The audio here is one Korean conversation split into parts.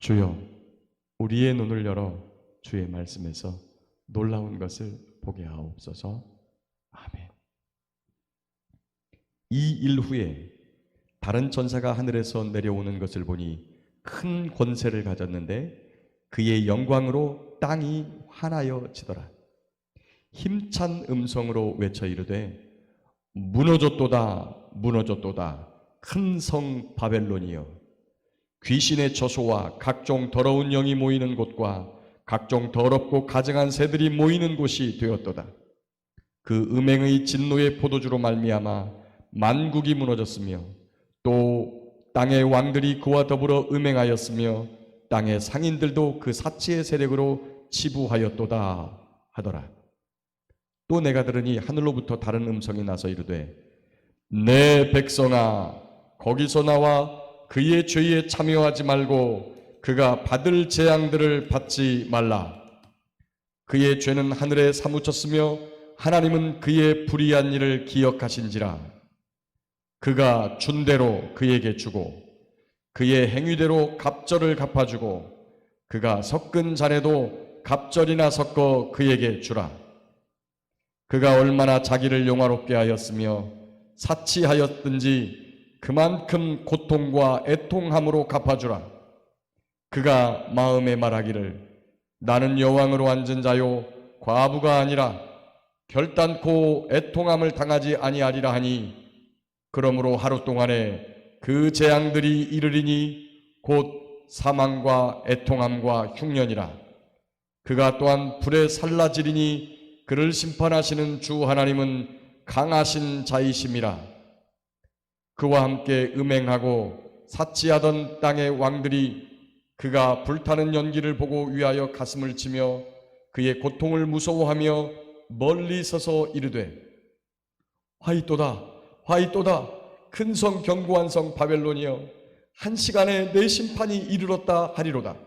주여, 우리의 눈을 열어 주의 말씀에서 놀라운 것을 보게 하옵소서. 아멘. 이 일 후에 다른 천사가 하늘에서 내려오는 것을 보니 큰 권세를 가졌는데 그의 영광으로 땅이 환하여지더라. 힘찬 음성으로 외쳐 이르되 무너졌도다 무너졌도다 큰 성 바벨론이여, 귀신의 처소와 각종 더러운 영이 모이는 곳과 각종 더럽고 가증한 새들이 모이는 곳이 되었도다. 그 음행의 진노의 포도주로 말미암아 만국이 무너졌으며 또 땅의 왕들이 그와 더불어 음행하였으며 땅의 상인들도 그 사치의 세력으로 치부하였도다 하더라. 또 내가 들으니 하늘로부터 다른 음성이 나서 이르되 내 백성아, 거기서 나와 그의 죄에 참여하지 말고 그가 받을 재앙들을 받지 말라. 그의 죄는 하늘에 사무쳤으며 하나님은 그의 불의한 일을 기억하신지라. 그가 준 대로 그에게 주고 그의 행위대로 갑절을 갚아주고 그가 섞은 잔에도 갑절이나 섞어 그에게 주라. 그가 얼마나 자기를 용화롭게 하였으며 사치하였든지 그만큼 고통과 애통함으로 갚아주라. 그가 마음에 말하기를 나는 여왕으로 앉은 자요 과부가 아니라 결단코 애통함을 당하지 아니하리라 하니, 그러므로 하루 동안에 그 재앙들이 이르리니 곧 사망과 애통함과 흉년이라. 그가 또한 불에 살라지리니 그를 심판하시는 주 하나님은 강하신 자이심이라. 그와 함께 음행하고 사치하던 땅의 왕들이 그가 불타는 연기를 보고 위하여 가슴을 치며 그의 고통을 무서워하며 멀리 서서 이르되 화이또다 화이또다 큰 성 견고한 성 바벨론이여, 한 시간에 내 심판이 이르렀다 하리로다.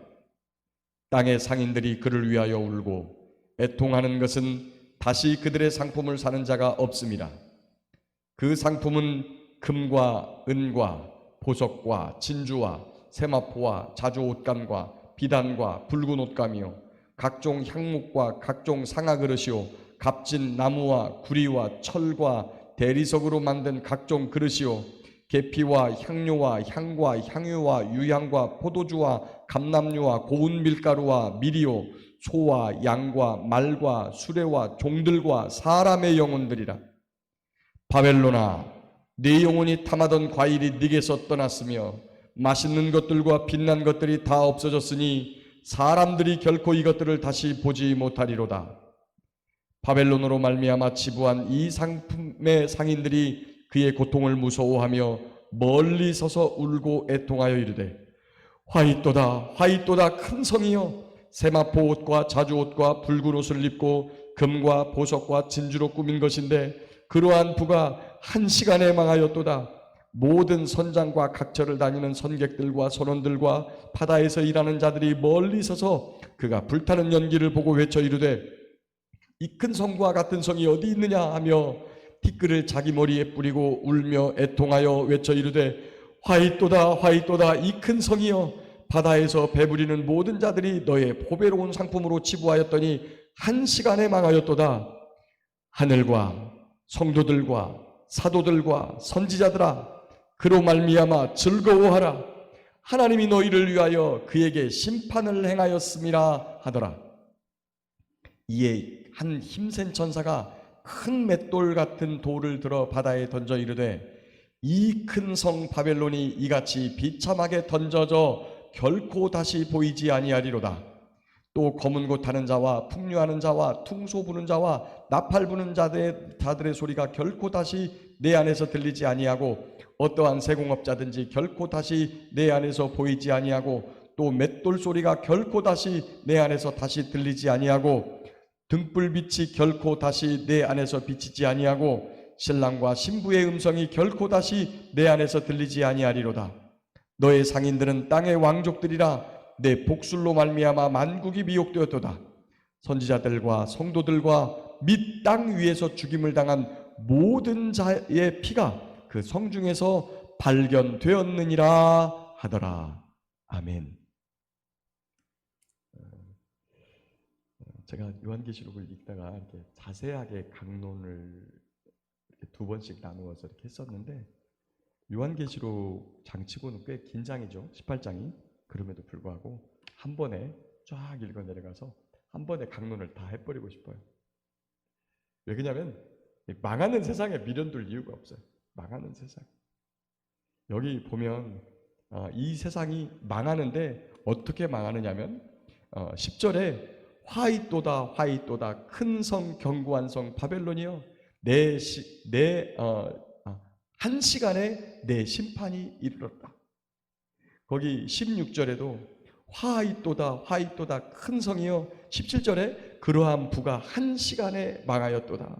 땅의 상인들이 그를 위하여 울고 애통하는 것은 다시 그들의 상품을 사는 자가 없음이라. 그 상품은 금과 은과 보석과 진주와 세마포와 자주 옷감과 비단과 붉은 옷감이요 각종 향목과 각종 상아그릇이요 값진 나무와 구리와 철과 대리석으로 만든 각종 그릇이요 계피와 향료와 향과 향유와 유향과 포도주와 감람류와 고운 밀가루와 밀이요 소와 양과 말과 수레와 종들과 사람의 영혼들이라. 바벨론아, 네 영혼이 탐하던 과일이 네게서 떠났으며 맛있는 것들과 빛난 것들이 다 없어졌으니 사람들이 결코 이것들을 다시 보지 못하리로다. 바벨론으로 말미암아 치부한 이 상품의 상인들이 그의 고통을 무서워하며 멀리 서서 울고 애통하여 이르되 화이또다 화이또다 큰 성이여, 세마포 옷과 자주 옷과 붉은 옷을 입고 금과 보석과 진주로 꾸민 것인데 그러한 부가 한 시간에 망하였도다. 모든 선장과 각처를 다니는 선객들과 선원들과 바다에서 일하는 자들이 멀리 서서 그가 불타는 연기를 보고 외쳐 이르되 이 큰 성과 같은 성이 어디 있느냐 하며 티끌을 자기 머리에 뿌리고 울며 애통하여 외쳐 이르되 화이또다 화이또다 이 큰 성이여, 바다에서 배부리는 모든 자들이 너의 보배로운 상품으로 치부하였더니 한 시간에 망하였도다. 하늘과 성도들과 사도들과 선지자들아, 그로 말미암아 즐거워하라. 하나님이 너희를 위하여 그에게 심판을 행하였음이라 하더라. 이에 한 힘센 천사가 큰 맷돌 같은 돌을 들어 바다에 던져 이르되 이 큰 성 바벨론이 이같이 비참하게 던져져 결코 다시 보이지 아니하리로다. 또 검은 곳 타는 자와 풍류하는 자와 퉁소 부는 자와 나팔 부는 자들의 소리가 결코 다시 내 안에서 들리지 아니하고 어떠한 세공업자든지 결코 다시 내 안에서 보이지 아니하고 또 맷돌 소리가 결코 다시 내 안에서 다시 들리지 아니하고 등불빛이 결코 다시 내 안에서 비치지 아니하고 신랑과 신부의 음성이 결코 다시 내 안에서 들리지 아니하리로다. 너의 상인들은 땅의 왕족들이라. 내 복술로 말미암아 만국이 미혹되었도다. 선지자들과 성도들과 및 땅 위에서 죽임을 당한 모든 자의 피가 그 성중에서 발견되었느니라 하더라. 아멘. 제가 요한계시록을 읽다가 이렇게 자세하게 강론을 이렇게 두 번씩 나누어서 이렇게 했었는데 요한계시록 장치고는 꽤 긴 장이죠. 18장이. 그럼에도 불구하고 한 번에 쫙 읽어 내려가서 한 번에 강론을 다 해버리고 싶어요. 왜 그러냐면 망하는 세상에 미련둘 이유가 없어요. 망하는 세상. 여기 보면 이 세상이 망하는데 어떻게 망하느냐면 10절에 화이또다 화이또다 큰 성 견고한 성 바벨론이여 한 시간에 내 심판이 이르렀다. 거기 16절에도 화이또다 화이또다 큰 성이여 17절에 그러한 부가 한 시간에 망하였도다.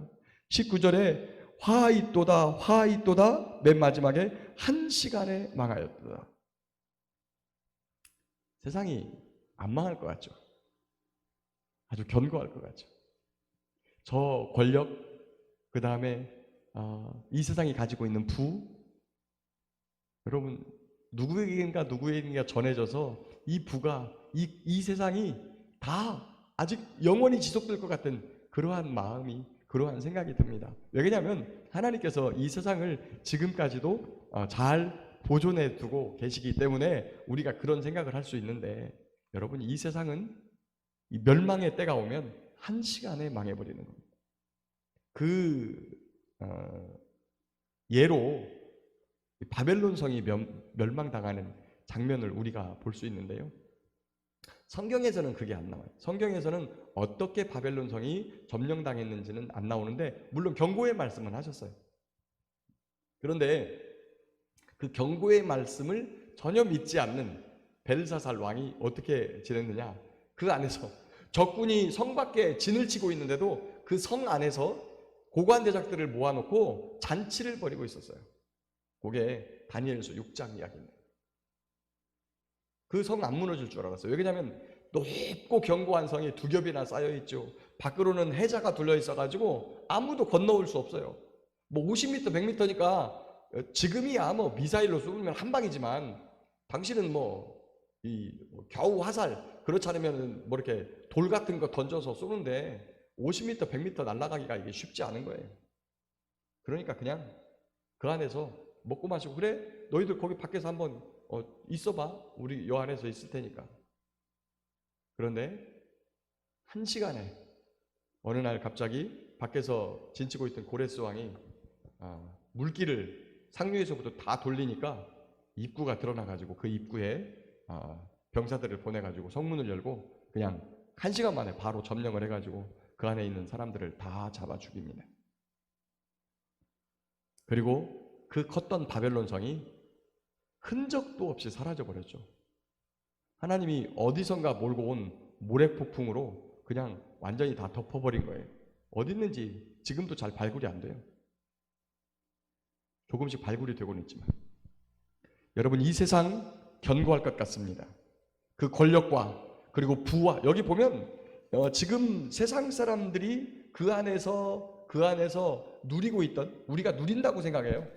19절에 화이또다 화이또다 맨 마지막에 한 시간에 망하였도다. 세상이 안 망할 것 같죠? 아주 견고할 것 같죠? 저 권력, 그 다음에 이 세상이 가지고 있는 부, 여러분 누구에게인가 전해져서 이 부가 이 세상이 다 아직 영원히 지속될 것 같은 그러한 마음이, 그러한 생각이 듭니다. 왜냐하면 하나님께서 이 세상을 지금까지도 잘 보존해 두고 계시기 때문에 우리가 그런 생각을 할 수 있는데, 여러분 이 세상은 이 멸망의 때가 오면 한 시간에 망해버리는 겁니다. 예로 바벨론 성이 멸망당하는 장면을 우리가 볼 수 있는데요. 성경에서는 그게 안 나와요. 성경에서는 어떻게 바벨론 성이 점령당했는지는 안 나오는데, 물론 경고의 말씀은 하셨어요. 그런데 그 경고의 말씀을 전혀 믿지 않는 벨사살 왕이 어떻게 지냈느냐, 그 안에서 적군이 성 밖에 진을 치고 있는데도 그 성 안에서 고관대작들을 모아놓고 잔치를 벌이고 있었어요. 그게 다니엘서 6장 이야기입니다. 그 성 안 무너질 줄 알았어요. 왜냐하면 높고 견고한 성이 두 겹이나 쌓여있죠. 밖으로는 해자가 둘러 있어가지고 아무도 건너올 수 없어요. 뭐 50m, 100m니까 지금이야 뭐 미사일로 쏘면 한 방이지만, 당신은 겨우 화살, 그렇지 않으면 뭐 이렇게 돌 같은 거 던져서 쏘는데 50m, 100m 날아가기가 이게 쉽지 않은 거예요. 그러니까 그냥 그 안에서 먹고 마시고, 그래 너희들 거기 밖에서 한번 있어봐, 우리 요 안에서 있을 테니까. 그런데 한 시간에 어느 날 갑자기 밖에서 진치고 있던 고레스 왕이 물길을 상류에서부터 다 돌리니까 입구가 드러나가지고 그 입구에 병사들을 보내가지고 성문을 열고 그냥 한 시간 만에 바로 점령을 해가지고 그 안에 있는 사람들을 다 잡아 죽입니다. 그리고 그 컸던 바벨론 성이 흔적도 없이 사라져 버렸죠. 하나님이 어디선가 몰고 온 모래폭풍으로 그냥 완전히 다 덮어버린 거예요. 어디 있는지 지금도 잘 발굴이 안 돼요. 조금씩 발굴이 되고는 있지만, 여러분 이 세상 견고할 것 같습니다. 그 권력과 그리고 부와, 여기 보면 지금 세상 사람들이 그 안에서 누리고 있던, 우리가 누린다고 생각해요.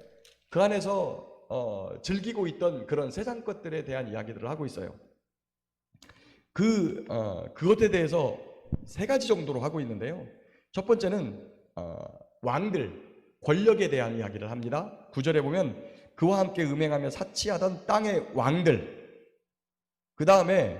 그 안에서 즐기고 있던 그런 세상 것들에 대한 이야기들을 하고 있어요. 그것에 대해서 세 가지 정도로 하고 있는데요. 첫 번째는 왕들, 권력에 대한 이야기를 합니다. 9절에 보면 그와 함께 음행하며 사치하던 땅의 왕들, 그 다음에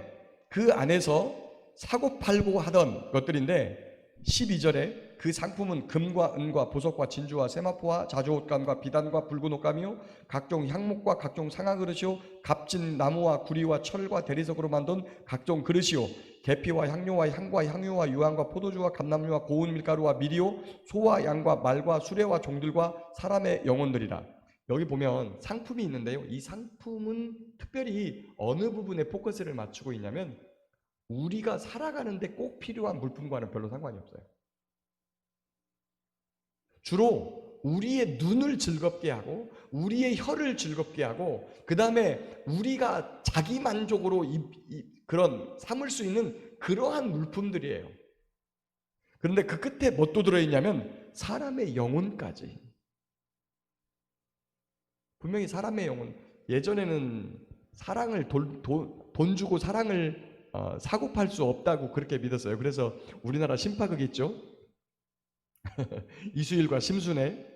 그 안에서 사고팔고 하던 것들인데 12절에 그 상품은 금과 은과 보석과 진주와 세마포와 자주옷감과 비단과 붉은 옷감이요 각종 향목과 각종 상아그릇이요 값진 나무와 구리와 철과 대리석으로 만든 각종 그릇이요 계피와 향료와 향과 향유와 유황과 포도주와 감람류와 고운 밀가루와 밀이요 소와 양과 말과 수레와 종들과 사람의 영혼들이라. 여기 보면 상품이 있는데요. 이 상품은 특별히 어느 부분에 포커스를 맞추고 있냐면 우리가 살아가는데 꼭 필요한 물품과는 별로 상관이 없어요. 주로 우리의 눈을 즐겁게 하고 우리의 혀를 즐겁게 하고 그 다음에 우리가 자기 만족으로 그런 삼을 수 있는 그러한 물품들이에요. 그런데 그 끝에 뭐 또 들어있냐면 사람의 영혼까지. 분명히 사람의 영혼, 예전에는 사랑을 돈 주고 사랑을 사고 팔 수 없다고 그렇게 믿었어요. 그래서 우리나라 신파극 있죠? 이수일과 심순의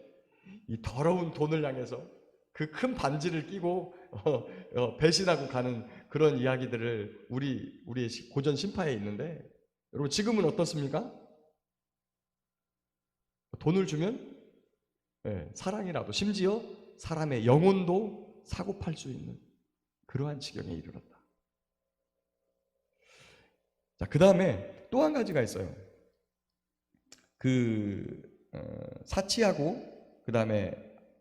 이 더러운 돈을 향해서 그 큰 반지를 끼고 배신하고 가는 그런 이야기들을 우리의 고전 신파에 있는데, 여러분 지금은 어떻습니까? 돈을 주면 사랑이라도, 심지어 사람의 영혼도 사고 팔 수 있는 그러한 지경에 이르렀다. 자, 그 다음에 또 한 가지가 있어요. 사치하고 그 다음에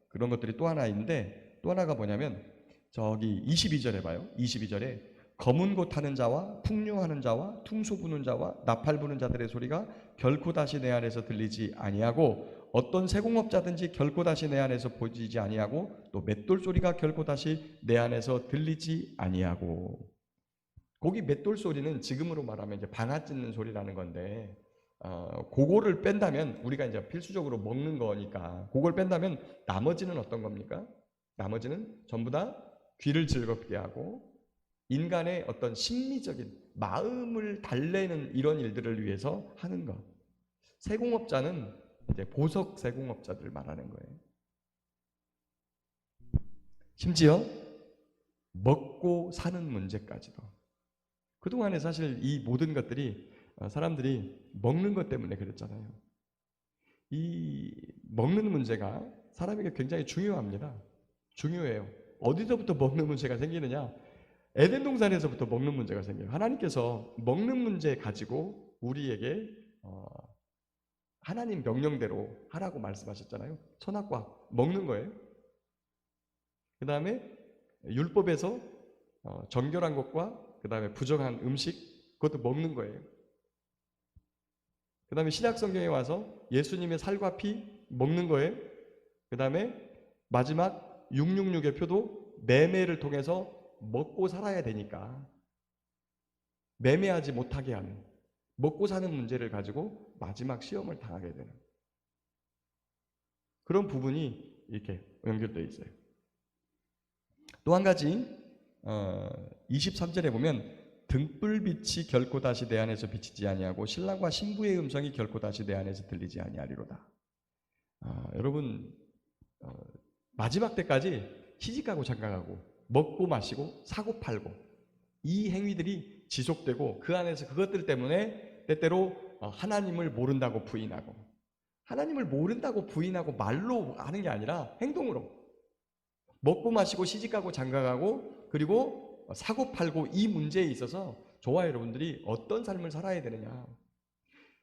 그런 것들이 또 하나 있는데, 또 하나가 뭐냐면 저기 22절에 봐요. 22절에 검은 고 타는 자와 풍류하는 자와 퉁소 부는 자와 나팔 부는 자들의 소리가 결코 다시 내 안에서 들리지 아니하고, 어떤 세공업자든지 결코 다시 내 안에서 보이지 아니하고, 또 맷돌 소리가 결코 다시 내 안에서 들리지 아니하고. 거기 맷돌 소리는 지금으로 말하면 이제 방아 찢는 소리라는 건데, 그거를 뺀다면, 우리가 이제 필수적으로 먹는 거니까 그걸 뺀다면 나머지는 어떤 겁니까? 나머지는 전부 다 귀를 즐겁게 하고 인간의 어떤 심리적인 마음을 달래는 이런 일들을 위해서 하는 것. 세공업자는 이제 보석 세공업자들 말하는 거예요. 심지어 먹고 사는 문제까지도. 그동안에 사실 이 모든 것들이 사람들이 먹는 것 때문에 그랬잖아요. 이 먹는 문제가 사람에게 굉장히 중요합니다. 중요해요. 어디서부터 먹는 문제가 생기느냐? 에덴 동산에서부터 먹는 문제가 생겨요. 하나님께서 먹는 문제 가지고 우리에게 하나님 명령대로 하라고 말씀하셨잖아요. 선악과 먹는 거예요. 그 다음에 율법에서 정결한 것과 그 다음에 부정한 음식, 그것도 먹는 거예요. 그 다음에 신약 성경에 와서 예수님의 살과 피 먹는 거예요. 그 다음에 마지막 666의 표도 매매를 통해서 먹고 살아야 되니까 매매하지 못하게 하는, 먹고 사는 문제를 가지고 마지막 시험을 당하게 되는 그런 부분이 이렇게 연결되어 있어요. 또 한 가지 23절에 보면 등불빛이 결코 다시 내 안에서 비치지 아니하고 신랑과 신부의 음성이 결코 다시 내 안에서 들리지 아니하리로다. 여러분 마지막 때까지 시집가고 장가가고 먹고 마시고 사고 팔고 이 행위들이 지속되고, 그 안에서 그것들 때문에 때때로 하나님을 모른다고 부인하고, 하나님을 모른다고 부인하고 말로 하는 게 아니라 행동으로 먹고 마시고 시집가고 장가가고 그리고 사고 팔고, 이 문제에 있어서 저와 여러분들이 어떤 삶을 살아야 되느냐.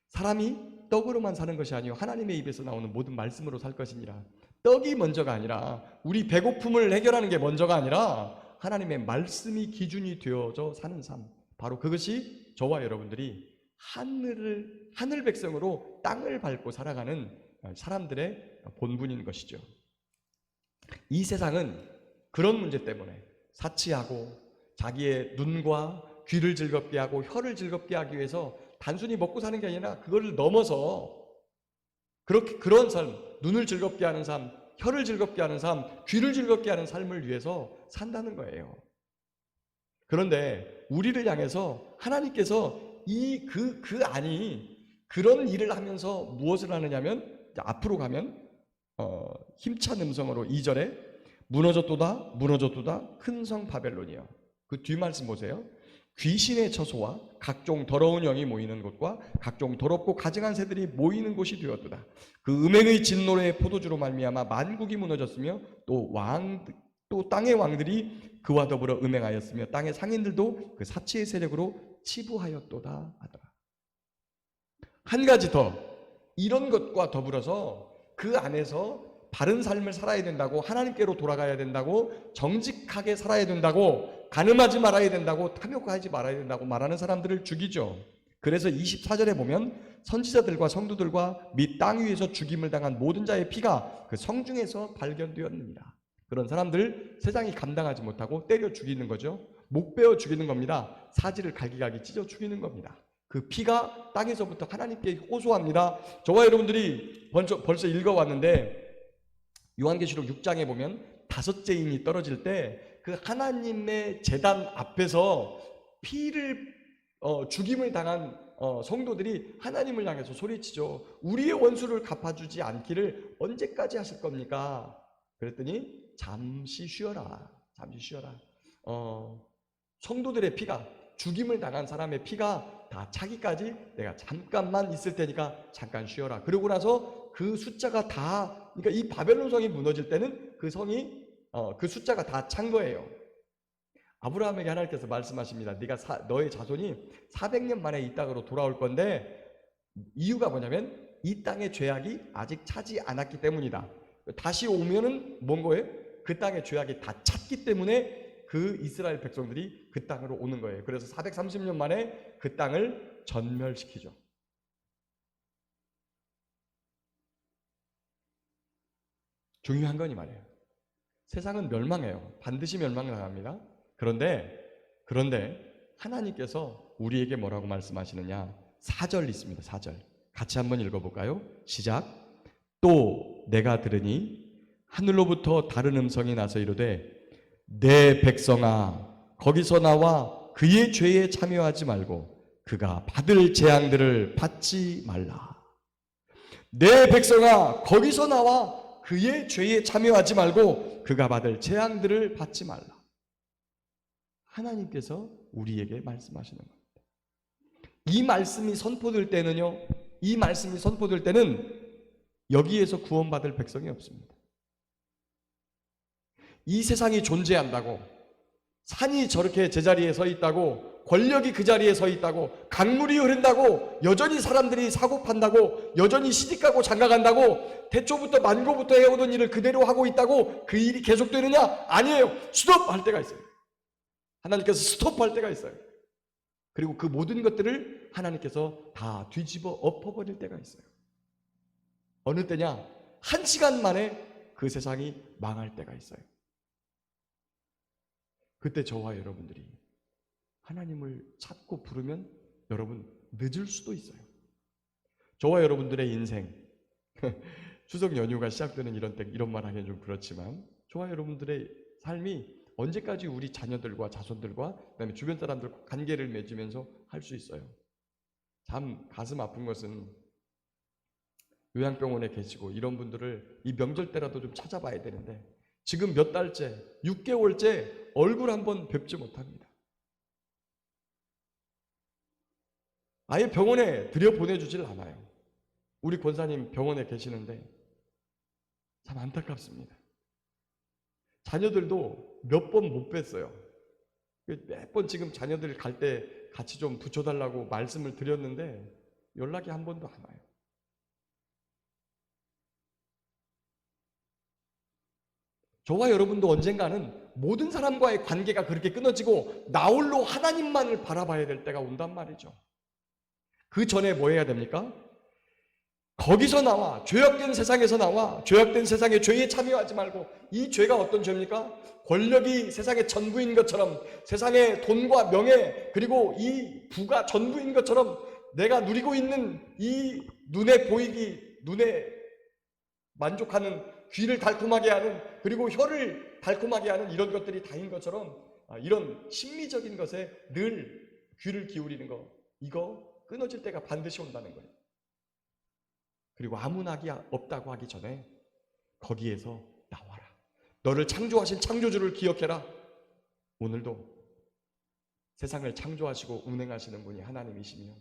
사람이 떡으로만 사는 것이 아니요 하나님의 입에서 나오는 모든 말씀으로 살 것이니라. 떡이 먼저가 아니라, 우리 배고픔을 해결하는 게 먼저가 아니라 하나님의 말씀이 기준이 되어져 사는 삶, 바로 그것이 저와 여러분들이 하늘 백성으로 땅을 밟고 살아가는 사람들의 본분인 것이죠. 이 세상은 그런 문제 때문에 사치하고 자기의 눈과 귀를 즐겁게 하고 혀를 즐겁게 하기 위해서 단순히 먹고 사는 게 아니라 그거를 넘어서 그런 삶, 눈을 즐겁게 하는 삶, 혀를 즐겁게 하는 삶, 귀를 즐겁게 하는 삶을 위해서 산다는 거예요. 그런데 우리를 향해서 하나님께서 그런 일을 하면서 무엇을 하느냐면, 앞으로 가면 힘찬 음성으로 2절에 무너졌도다 무너졌도다 큰 성 바벨론이여. 그 뒷말씀 보세요. 귀신의 처소와 각종 더러운 영이 모이는 곳과 각종 더럽고 가증한 새들이 모이는 곳이 되었도다. 그 음행의 진노의 포도주로 말미암아 만국이 무너졌으며 또 땅의 왕들이 그와 더불어 음행하였으며 땅의 상인들도 그 사치의 세력으로 치부하였도다 하더라. 한 가지 더, 이런 것과 더불어서 그 안에서 바른 삶을 살아야 된다고, 하나님께로 돌아가야 된다고, 정직하게 살아야 된다고, 간음하지 말아야 된다고, 탐욕하지 말아야 된다고 말하는 사람들을 죽이죠. 그래서 24절에 보면 선지자들과 성도들과 및 땅 위에서 죽임을 당한 모든 자의 피가 그 성중에서 발견되었느니라. 그런 사람들 세상이 감당하지 못하고 때려 죽이는 거죠. 목 베어 죽이는 겁니다. 사지를 갈기갈기 찢어 죽이는 겁니다. 그 피가 땅에서부터 하나님께 호소합니다. 저와 여러분들이 벌써 읽어왔는데, 요한계시록 6장에 보면 5째인이 떨어질 때 그 하나님의 제단 앞에서 피를 죽임을 당한 성도들이 하나님을 향해서 소리치죠. 우리의 원수를 갚아주지 않기를 언제까지 하실 겁니까? 그랬더니 잠시 쉬어라. 잠시 쉬어라. 성도들의 피가, 죽임을 당한 사람의 피가 다 차기까지 내가 잠깐만 있을 테니까 잠깐 쉬어라. 그러고 나서 그 숫자가 다, 그러니까 이 바벨론 성이 무너질 때는 그 성이 그 숫자가 다 찬 거예요. 아브라함에게 하나님께서 말씀하십니다. 너의 자손이 400년 만에 이 땅으로 돌아올 건데, 이유가 뭐냐면 이 땅의 죄악이 아직 차지 않았기 때문이다. 다시 오면은 뭔 거예요? 그 땅의 죄악이 다 찼기 때문에 그 이스라엘 백성들이 그 땅으로 오는 거예요. 그래서 430년 만에 그 땅을 전멸시키죠. 중요한 건 이 말이에요. 세상은 멸망해요. 반드시 멸망당합니다. 그런데 하나님께서 우리에게 뭐라고 말씀하시느냐? 4절 있습니다. 4절. 같이 한번 읽어볼까요? 시작. 또 내가 들으니 하늘로부터 다른 음성이 나서 이르되 내 백성아 거기서 나와 그의 죄에 참여하지 말고 그가 받을 재앙들을 받지 말라. 내 백성아 거기서 나와 그의 죄에 참여하지 말고 그가 받을 재앙들을 받지 말라. 하나님께서 우리에게 말씀하시는 겁니다. 이 말씀이 선포될 때는요, 이 말씀이 선포될 때는 여기에서 구원받을 백성이 없습니다. 이 세상이 존재한다고, 산이 저렇게 제자리에 서 있다고, 권력이 그 자리에 서 있다고, 강물이 흐른다고, 여전히 사람들이 사고 판다고, 여전히 시집가고 장가간다고, 태초부터 만고부터 해오던 일을 그대로 하고 있다고 그 일이 계속되느냐? 아니에요. 스톱할 때가 있어요. 하나님께서 스톱할 때가 있어요. 그리고 그 모든 것들을 하나님께서 다 뒤집어 엎어버릴 때가 있어요. 어느 때냐? 1시간 만에 그 세상이 망할 때가 있어요. 그때 저와 여러분들이 하나님을 찾고 부르면 여러분 늦을 수도 있어요. 저와 여러분들의 인생, 추석 연휴가 시작되는 이런 때 이런 말 하기는 좀 그렇지만 저와 여러분들의 삶이 언제까지 우리 자녀들과 자손들과 그다음에 주변 사람들과 관계를 맺으면서 할 수 있어요. 참 가슴 아픈 것은 요양병원에 계시고 이런 분들을 이 명절 때라도 좀 찾아봐야 되는데 지금 몇 달째, 6개월째 얼굴 한번 뵙지 못합니다. 아예 병원에 들여보내주질 않아요. 우리 권사님 병원에 계시는데 참 안타깝습니다. 자녀들도 몇 번 못 뵀어요. 몇 번 지금 자녀들 갈 때 같이 좀 붙여달라고 말씀을 드렸는데 연락이 한 번도 안 와요. 저와 여러분도 언젠가는 모든 사람과의 관계가 그렇게 끊어지고 나홀로 하나님만을 바라봐야 될 때가 온단 말이죠. 그 전에 뭐 해야 됩니까? 거기서 나와, 죄악된 세상에서 나와, 죄악된 세상의 죄에 참여하지 말고, 이 죄가 어떤 죄입니까? 권력이 세상의 전부인 것처럼, 세상의 돈과 명예, 그리고 이 부가 전부인 것처럼 내가 누리고 있는 이 눈에 보이기, 눈에 만족하는, 귀를 달콤하게 하는, 그리고 혀를 달콤하게 하는 이런 것들이 다인 것처럼 이런 심리적인 것에 늘 귀를 기울이는 거, 이거 끊어질 때가 반드시 온다는 거예요. 그리고 아무 낙이 없다고 하기 전에 거기에서 나와라. 너를 창조하신 창조주를 기억해라. 오늘도 세상을 창조하시고 운행하시는 분이 하나님이시며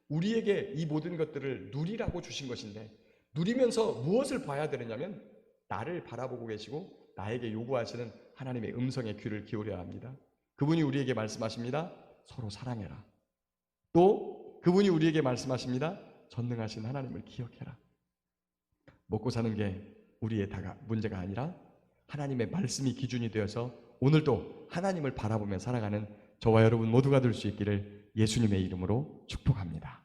우리에게 이 모든 것들을 누리라고 주신 것인데 누리면서 무엇을 봐야 되느냐면 나를 바라보고 계시고 나에게 요구하시는 하나님의 음성에 귀를 기울여야 합니다. 그분이 우리에게 말씀하십니다. 서로 사랑해라. 또 그분이 우리에게 말씀하십니다. 전능하신 하나님을 기억해라. 먹고 사는 게 우리의 문제가 아니라 하나님의 말씀이 기준이 되어서 오늘도 하나님을 바라보며 살아가는 저와 여러분 모두가 될 수 있기를 예수님의 이름으로 축복합니다.